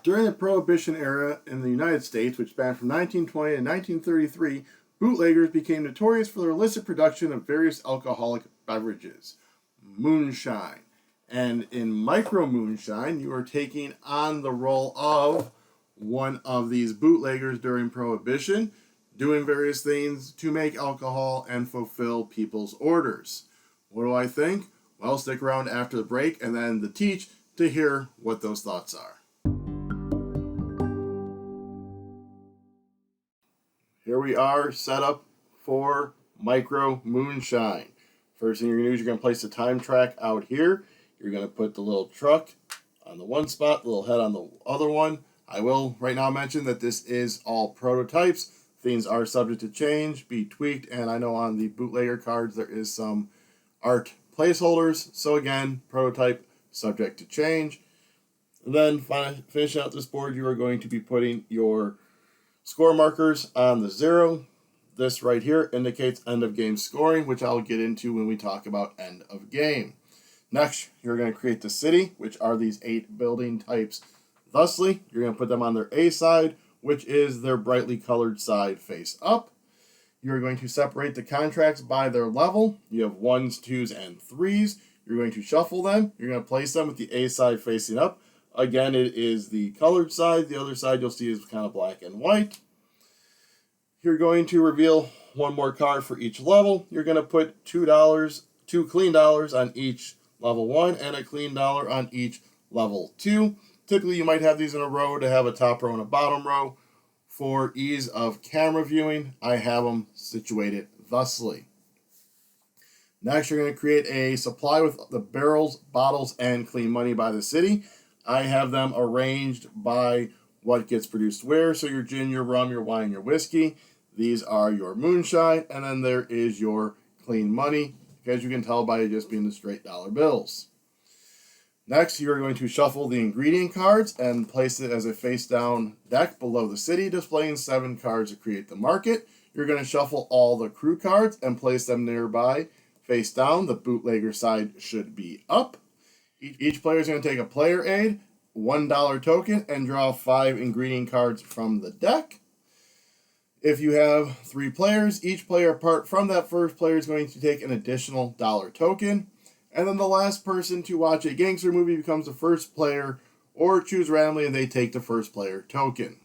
During the Prohibition era in the United States, which spanned from 1920 to 1933, bootleggers became notorious for their illicit production of various alcoholic beverages. Moonshine. And in Micro Moonshine, you are taking on the role of one of these bootleggers during Prohibition, doing various things to make alcohol and fulfill people's orders. What do I think? Well, stick around after the break and then the teach to hear what those thoughts are. Here we are set up for Micro Moonshine. First thing you're going to do is you're going to place the time track out here. You're going to put the little truck on the one spot, the little head on the other one. I will right now mention that this is all prototypes. Things are subject to change, be tweaked, and I know on the bootlegger cards there is some art placeholders. So again, prototype subject to change. And then finishing out this board, you are going to be putting your score markers on the 0. This right here indicates end of game scoring, which I'll get into when we talk about end of game. Next, you're going to create the city, which are these 8 building types. Thusly, you're going to put them on their A side, which is their brightly colored side face up. You're going to separate the contracts by their level. You have 1s, 2s, and 3s. You're going to shuffle them. You're going to place them with the A side facing up. Again, it is the colored side. The other side you'll see is kind of black and white. You're going to reveal one more card for each level. You're going to put $2, 2 clean dollars on each level 1 and a clean dollar on each level 2. Typically, you might have these in a row to have a top row and a bottom row. For ease of camera viewing, I have them situated thusly. Next, you're going to create a supply with the barrels, bottles, and clean money by the city. I have them arranged by what gets produced where. So your gin, your rum, your wine, your whiskey. These are your moonshine. And then there is your clean money, as you can tell by it just being the straight dollar bills. Next, you're going to shuffle the ingredient cards and place it as a face-down deck below the city, displaying 7 cards to create the market. You're going to shuffle all the crew cards and place them nearby, face down. The bootlegger side should be up. Each player is going to take a player aid, $1 token, and draw 5 ingredient cards from the deck. If you have 3 players, each player apart from that first player is going to take an additional $1 token. And then the last person to watch a gangster movie becomes the first player, or choose randomly and they take the first player token.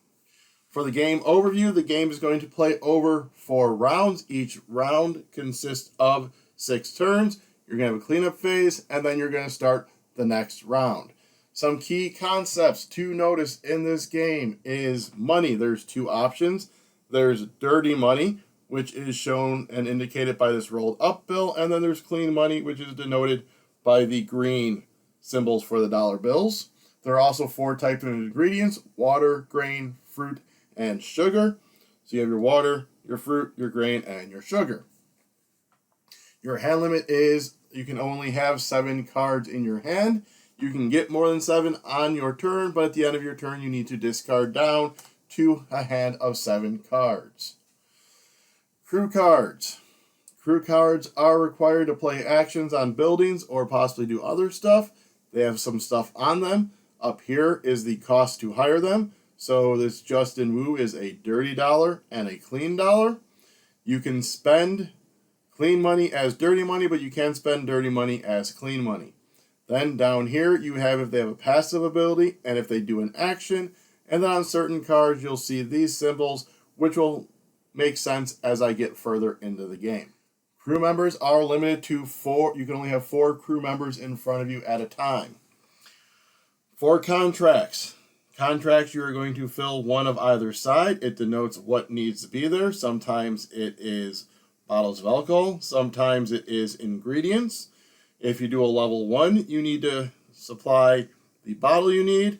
For the game overview, the game is going to play over 4 rounds. Each round consists of 6 turns. You're going to have a cleanup phase, and then you're going to start the next round. Some key concepts to notice in this game is money. There's 2 options. There's dirty money, which is shown and indicated by this rolled up bill, and then there's clean money, which is denoted by the green symbols for the dollar bills. There are also 4 types of ingredients: water, grain, fruit, and sugar. So you have your water, your fruit, your grain, and your sugar. Your hand limit is you can only have 7 cards in your hand. You can get more than 7 on your turn, but at the end of your turn, you need to discard down to a hand of 7 cards. Crew cards. Crew cards are required to play actions on buildings or possibly do other stuff. They have some stuff on them. Up here is the cost to hire them. So this Justin Wu is a dirty dollar and a clean dollar. You can spend clean money as dirty money, but you can spend dirty money as clean money. Then down here you have if they have a passive ability and if they do an action. And then on certain cards you'll see these symbols, which will make sense as I get further into the game. Crew members are limited to 4. You can only have 4 crew members in front of you at a time. For contracts. Contracts, you are going to fill one of either side. It denotes what needs to be there. Sometimes it is bottles of alcohol. Sometimes it is ingredients. If you do a level 1, you need to supply the bottle you need,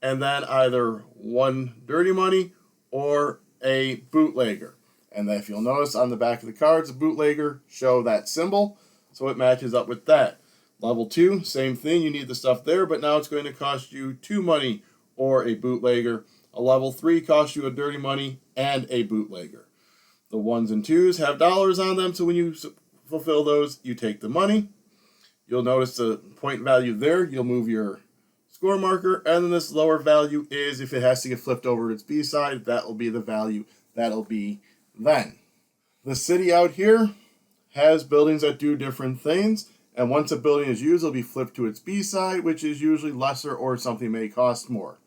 and then either 1 dirty money or a bootlegger. And then if you'll notice on the back of the cards, the bootlegger show that symbol, so it matches up with that. Level 2, same thing, you need the stuff there, but now it's going to cost you 2 money or a bootlegger. A level 3 costs you a dirty money and a bootlegger. The 1s and 2s have dollars on them, so when you fulfill those, you take the money. You'll notice the point value there. You'll move your score marker, and then this lower value is if it has to get flipped over to its B side, that will be the value that'll be then. The city out here has buildings that do different things, and once a building is used, it'll be flipped to its B side, which is usually lesser or something may cost more.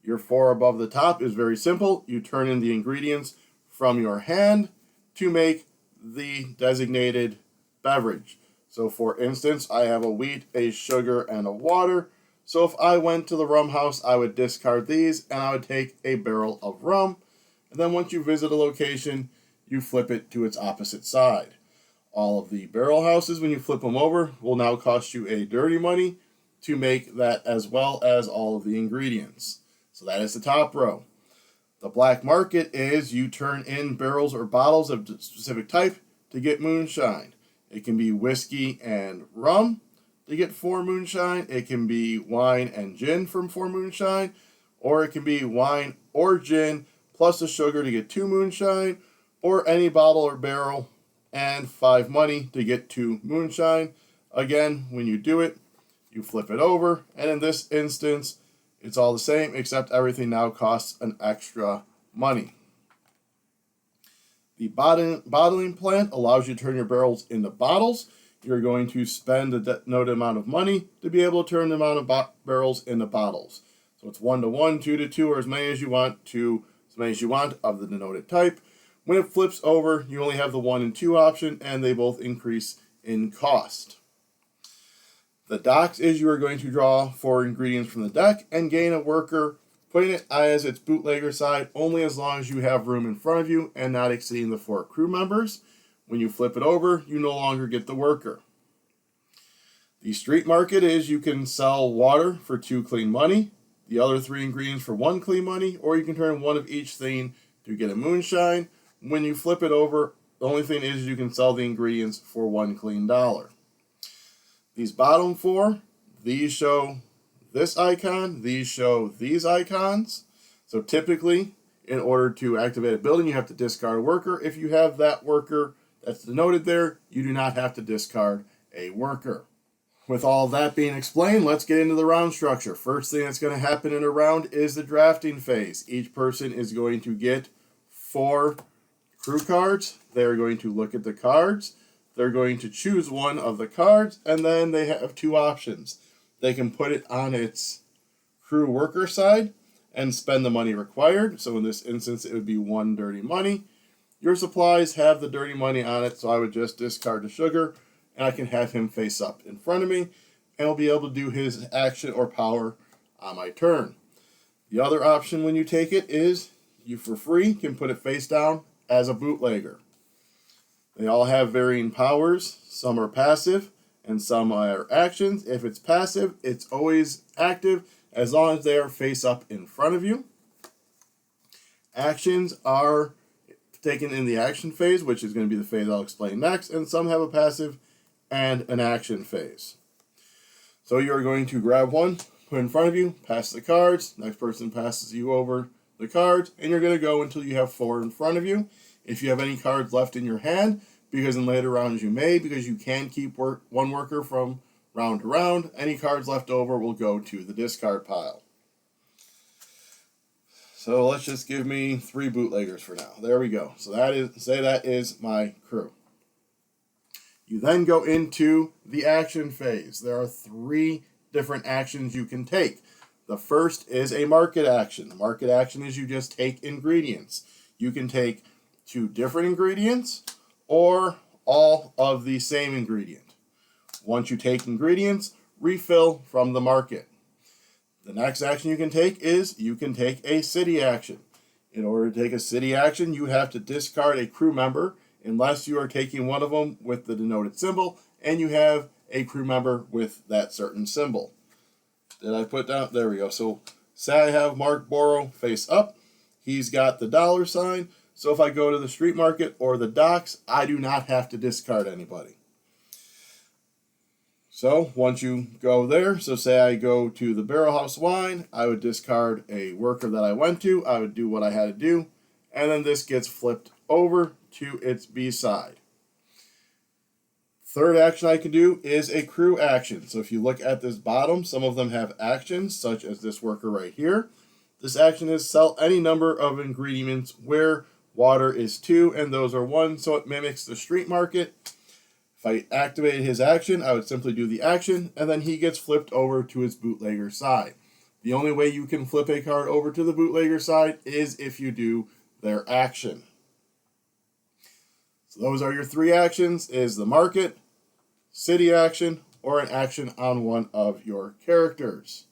Your 4 above the top is very simple. You turn in the ingredients from your hand to make the designated beverage. So for instance, I have a wheat, a sugar, and a water. So if I went to the rum house, I would discard these and I would take a barrel of rum. And then once you visit a location, you flip it to its opposite side. All of the barrel houses, when you flip them over, will now cost you a dirty money to make that, as well as all of the ingredients. So that is the top row. The black market is you turn in barrels or bottles of a specific type to get moonshine. It can be whiskey and rum to get 4 moonshine. It can be wine and gin from 4 moonshine. Or it can be wine or gin plus the sugar to get 2 moonshine. Or any bottle or barrel and 5 money to get 2 moonshine. Again, when you do it, you flip it over. And in this instance, it's all the same, except everything now costs an extra money. The bottling plant allows you to turn your barrels into bottles. You're going to spend a denoted amount of money to be able to turn the amount of barrels into bottles. So it's 1 to 1, 2 to 2, or as many as you want of the denoted type. When it flips over, you only have the 1 and 2 option, and they both increase in cost. The docks is you are going to draw 4 ingredients from the deck and gain a worker, putting it as its bootlegger side only as long as you have room in front of you and not exceeding the 4 crew members. When you flip it over, you no longer get the worker. The street market is you can sell water for 2 clean money, the other 3 ingredients for 1 clean money, or you can turn 1 of each thing to get a moonshine. When you flip it over, the only thing is you can sell the ingredients for 1 clean dollar. These bottom 4, these show this icon, these show these icons. So typically, in order to activate a building, you have to discard a worker. If you have that worker that's denoted there, you do not have to discard a worker. With all of that being explained, let's get into the round structure. First thing that's going to happen in a round is the drafting phase. Each person is going to get 4 crew cards. They're going to look at the cards. They're going to choose one of the cards, and then they have 2 options. They can put it on its crew worker side and spend the money required. So in this instance, it would be 1 dirty money. Your supplies have the dirty money on it, so I would just discard the sugar, and I can have him face up in front of me, and I'll be able to do his action or power on my turn. The other option when you take it is you, for free, can put it face down as a bootlegger. They all have varying powers. Some are passive and some are actions. If it's passive, it's always active as long as they are face up in front of you. Actions are taken in the action phase, which is going to be the phase I'll explain next, and some have a passive and an action phase. So you're going to grab one, put it in front of you, pass the cards, next person passes you over the cards, and you're going to go until you have 4 in front of you. If you have any cards left in your hand, because in later rounds you may, because you can keep one worker from round to round, any cards left over will go to the discard pile. So let's just give me 3 bootleggers for now. There we go. So that is my crew. You then go into the action phase. There are 3 different actions you can take. The first is a market action. The market action is you just take ingredients. You can take 2 different ingredients or all of the same ingredient. Once you take ingredients, refill from the market. The next action you can take is you can take a city action. In order to take a city action, you have to discard a crew member unless you are taking one of them with the denoted symbol and you have a crew member with that certain symbol. Did I put down? There we go. So say I have Mark Borrow face up. He's got the $sign. So if I go to the street market or the docks, I do not have to discard anybody. So once you go there, so say I go to the Barrel House Wine, I would discard a worker that I went to. I would do what I had to do. And then this gets flipped over to its B side. Third action I can do is a crew action. So if you look at this bottom, some of them have actions, such as this worker right here. This action is sell any number of ingredients where water is 2 and those are 1, so it mimics the street market. If I activated his action, I would simply do the action, and then he gets flipped over to his bootlegger side. The only way you can flip a card over to the bootlegger side is if you do their action. So those are your 3 actions, is the market, city action, or an action on one of your characters.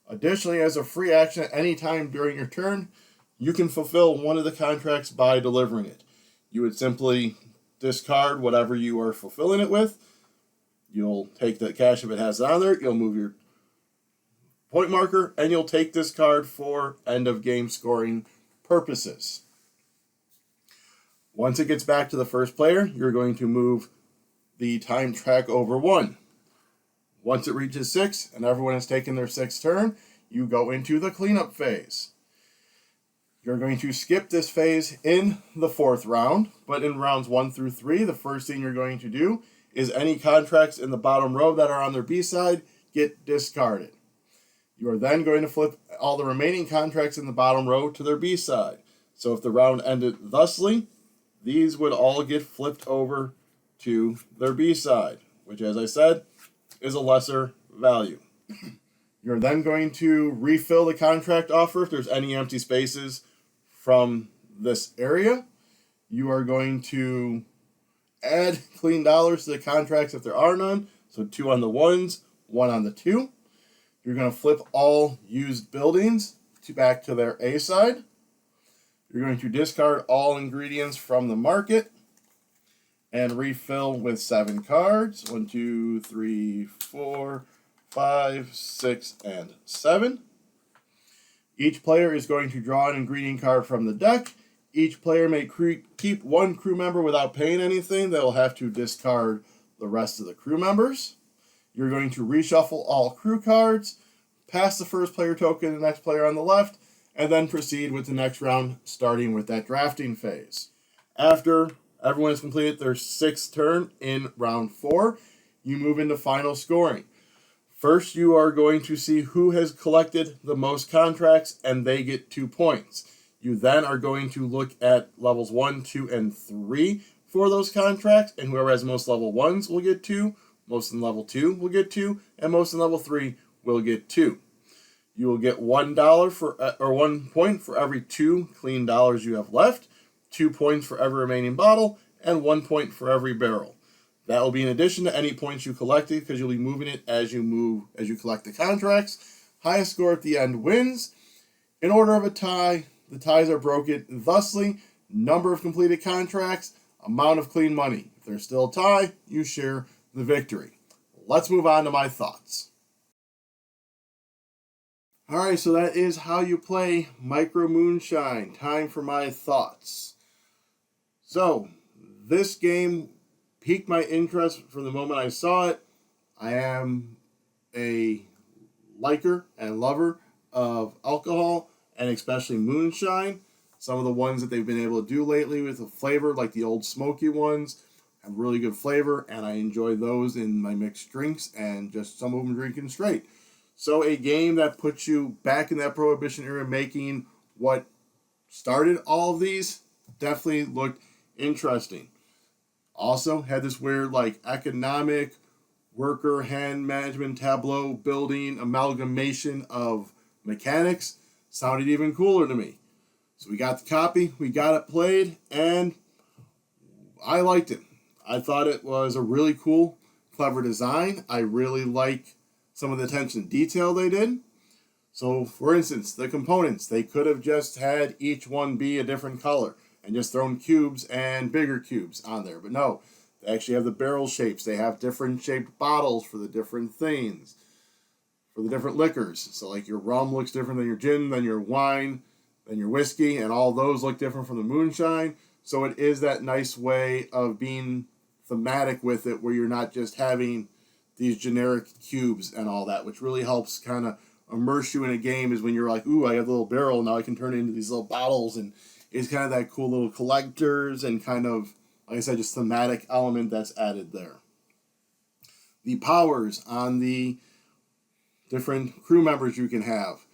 Additionally, as a free action at any time during your turn, you can fulfill one of the contracts by delivering it. You would simply discard whatever you are fulfilling it with. You'll take the cash if it has it on there, you'll move your point marker, and you'll take this card for end of game scoring purposes. Once it gets back to the first player, you're going to move the time track over 1. Once it reaches 6 and everyone has taken their 6th turn, you go into the cleanup phase. You're going to skip this phase in the 4th round, but in rounds 1 through 3, the first thing you're going to do is any contracts in the bottom row that are on their B side get discarded. You are then going to flip all the remaining contracts in the bottom row to their B side. So if the round ended thusly, these would all get flipped over to their B side, which, as I said, is a lesser value. You're then going to refill the contract offer if there's any empty spaces from this area. You are going to add clean dollars to the contracts if there are none. So 2 on the 1s, 1 on the 2. You're going to flip all used buildings back to their A side. You're going to discard all ingredients from the market and refill with 7 cards. 1, 2, 3, 4, 5, 6, and 7. Each player is going to draw an ingredient card from the deck. Each player may keep 1 crew member without paying anything. They'll have to discard the rest of the crew members. You're going to reshuffle all crew cards, pass the first player token to the next player on the left, and then proceed with the next round, starting with that drafting phase. After everyone has completed their 6th turn in round 4, you move into final scoring. First, you are going to see who has collected the most contracts, and they get 2 points. You then are going to look at levels 1, 2, and 3 for those contracts, and whoever has most level 1s will get 2, most in level 2 will get 2, and most in level 3 will get 2. You will get $1 or 1 point for every 2 clean dollars you have left, 2 points for every remaining bottle, and 1 point for every barrel. That will be in addition to any points you collected, because you'll be moving it as you collect the contracts. Highest score at the end wins. In order of a tie, the ties are broken thusly: number of completed contracts, amount of clean money. If there's still a tie, you share the victory. Let's move on to my thoughts. Alright, so that is how you play Micro Moonshine. Time for my thoughts. So, this game piqued my interest from the moment I saw it. I am a liker and lover of alcohol, and especially moonshine. Some of the ones that they've been able to do lately with the flavor, like the old smoky ones, have really good flavor, and I enjoy those in my mixed drinks, and just some of them drinking straight. So a game that puts you back in that Prohibition era, making what started all of these, definitely looked interesting. Also had this weird economic, worker, hand management, tableau building amalgamation of mechanics. Sounded even cooler to me. So we got the copy, we got it played, and I liked it. I thought it was a really cool, clever design. I really like some of the attention to detail they did. So, for instance, the components, they could have just had each one be a different color and just thrown cubes and bigger cubes on there. But no, they actually have the barrel shapes. They have different shaped bottles for the different things, for the different liquors. So like your rum looks different than your gin, than your wine, than your whiskey, and all those look different from the moonshine. So it is that nice way of being thematic with it, where you're not just having these generic cubes and all that, which really helps kind of immerse you in a game, is when you're like, ooh, I have a little barrel, now I can turn it into these little bottles, and it's kind of that cool little collectors and kind of like I said, just thematic element that's added there. The powers on the different crew members you can have.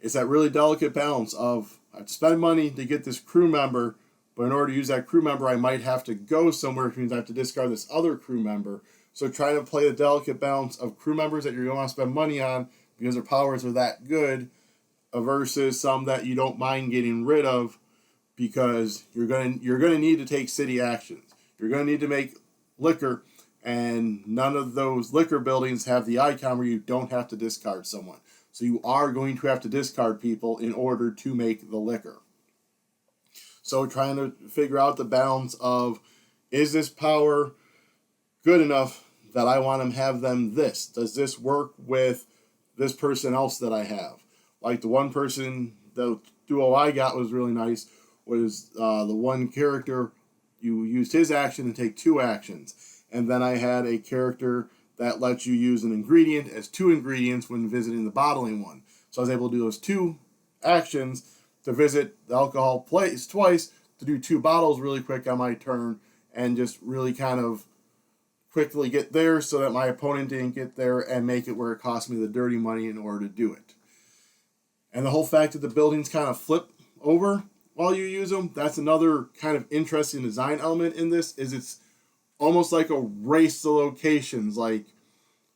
It's that really delicate balance of, I have to spend money to get this crew member, but in order to use that crew member, I might have to go somewhere, which means I have to discard this other crew member. So trying to play the delicate balance of crew members that you're going to want to spend money on because their powers are that good versus some that you don't mind getting rid of because you're going to need to take city actions. You're going to need to make liquor, and none of those liquor buildings have the icon where you don't have to discard someone. So you are going to have to discard people in order to make the liquor. So trying to figure out the balance of, is this power good enough that I want to have them this? Does this work with this person else that I have? Like the one person, the duo I got was really nice, was the one character, you used his action and take 2 actions. And then I had a character that lets you use an ingredient as 2 ingredients when visiting the bottling one. So I was able to do those 2 actions to visit the alcohol place twice, to do 2 bottles really quick on my turn, and just really kind of quickly get there so that my opponent didn't get there and make it where it cost me the dirty money in order to do it. And the whole fact that the buildings kind of flip over while you use them, that's another kind of interesting design element in this, is it's almost like a race to locations. Like,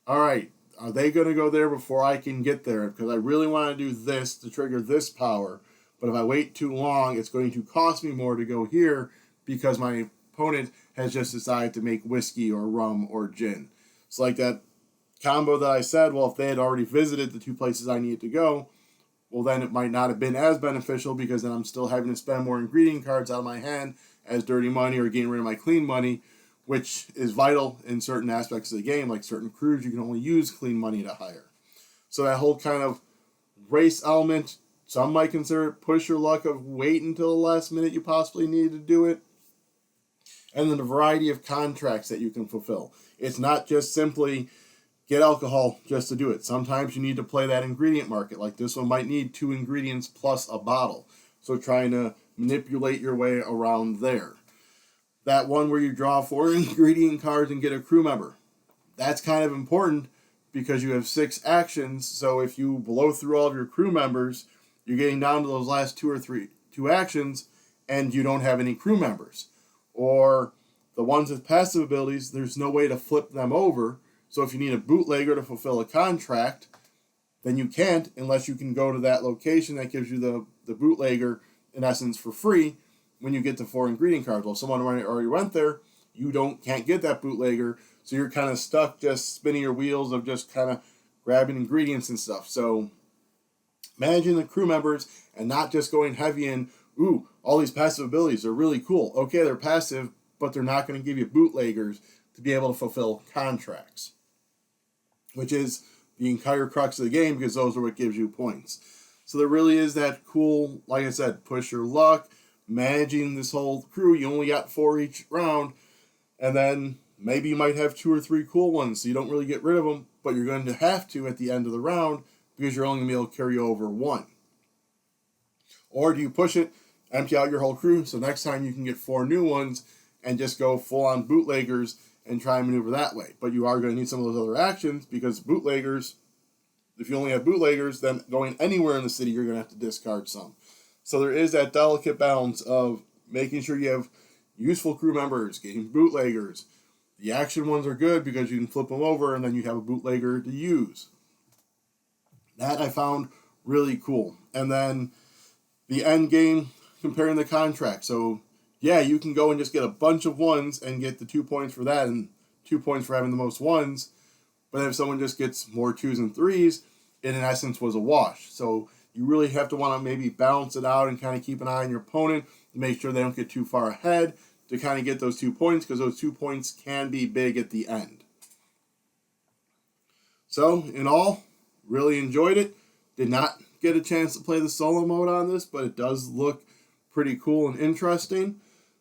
all right, are they going to go there before I can get there? Because I really want to do this to trigger this power. But if I wait too long, it's going to cost me more to go here because my opponent has just decided to make whiskey or rum or gin. It's like that combo that I said, well, if they had already visited the 2 places I needed to go, well, then it might not have been as beneficial because then I'm still having to spend more ingredient cards out of my hand as dirty money or getting rid of my clean money, which is vital in certain aspects of the game. Like certain crews, you can only use clean money to hire. So that whole kind of race element, some might consider it push your luck of wait until the last minute you possibly need to do it. And then the variety of contracts that you can fulfill. It's not just simply get alcohol just to do it. Sometimes you need to play that ingredient market. Like this one might need 2 ingredients plus a bottle. So trying to manipulate your way around there. That one where you draw 4 ingredient cards and get a crew member. That's kind of important because you have 6 actions. So if you blow through all of your crew members, you're getting down to those last 2 actions and you don't have any crew members. Or the ones with passive abilities, there's no way to flip them over. So if you need a bootlegger to fulfill a contract, then you can't unless you can go to that location that gives you the bootlegger, in essence, for free when you get the 4 ingredient cards. Well, someone already went there, you can't get that bootlegger, so you're kind of stuck just spinning your wheels of just kind of grabbing ingredients and stuff. So managing the crew members and not just going heavy in, ooh, all these passive abilities are really cool. Okay, they're passive, but they're not going to give you bootleggers to be able to fulfill contracts, which is the entire crux of the game because those are what gives you points. So there really is that cool, like I said, push your luck, managing this whole crew. You only got 4 each round, and then maybe you might have 2 or 3 cool ones, so you don't really get rid of them, but you're going to have to at the end of the round because you're only going to be able to carry over 1. Or do you push it, empty out your whole crew, so next time you can get 4 new ones and just go full-on bootleggers and try and maneuver that way. But you are going to need some of those other actions because bootleggers, if you only have bootleggers, then going anywhere in the city, you're going to have to discard some. So there is that delicate balance of making sure you have useful crew members, getting bootleggers. The action ones are good because you can flip them over and then you have a bootlegger to use. That I found really cool. And then the end game, comparing the contract. So yeah, you can go and just get a bunch of 1s and get the 2 points for that and 2 points for having the most 1s. But if someone just gets more 2s and 3s, it in essence was a wash. So you really have to want to maybe balance it out and kind of keep an eye on your opponent to make sure they don't get too far ahead to kind of get those 2 points because those 2 points can be big at the end. So in all, really enjoyed it. Did not get a chance to play the solo mode on this, but it does look pretty cool and interesting.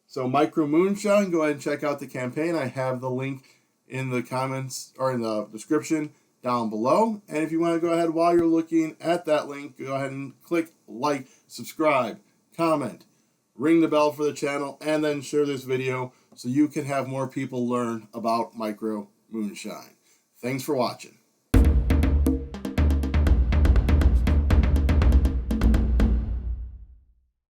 So Micro Moonshine, go ahead and check out the campaign. I have the link in the comments or in the description down below. And if you want to go ahead while you're looking at that link, go ahead and click like, subscribe, comment, ring the bell for the channel, and then share this video so you can have more people learn about micro moonshine. Thanks for watching.